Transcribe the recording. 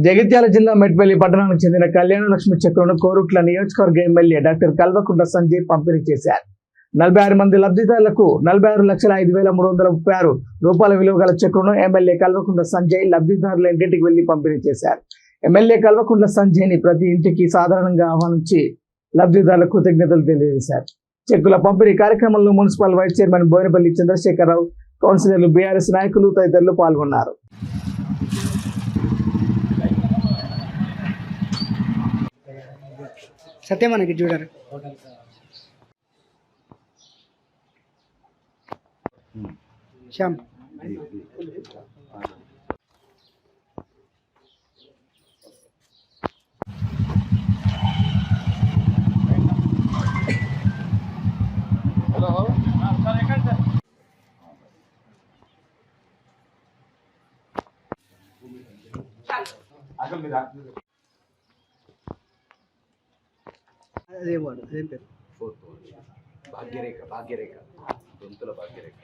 జగిత్యాల జిల్లా మెట్పల్లి పట్టణానికి చెందిన కళ్యాణలక్ష్మి చెక్కులను కోరుట్ల నియోజకవర్గ ఎమ్మెల్యే డాక్టర్ కల్వకుంట్ల సంజయ్ పంపిణీ చేశారు. 46 మంది లబ్ధిదారులకు 46,05,336 రూపాయల విలువ గల చెక్కులను ఎమ్మెల్యే కల్వకుంట్ల సంజయ్ లబ్ధిదారుల ఇంటికి వెళ్లి పంపిణీ చేశారు. ఎమ్మెల్యే కల్వకుంట్ల సంజయ్ ని ప్రతి ఇంటికి సాధారణంగా ఆహ్వానించి లబ్ధిదారులకు కృతజ్ఞతలు తెలియజేశారు. చెక్కుల పంపిణీ కార్యక్రమంలో municipal vice chairman Boinapalli Chandrashekar Rao, కౌన్సిలర్లు, బీఆర్ఎస్ నాయకులు తదితరులు పాల్గొన్నారు. సత్యమనకి చూడారు శ్యామ్ హలో సార్ ఎక్కడ సార్ అసలు మీరు అదే వాడు అదేం పేరు భాగ్యరేఖ దొంతుల భాగ్యరేఖ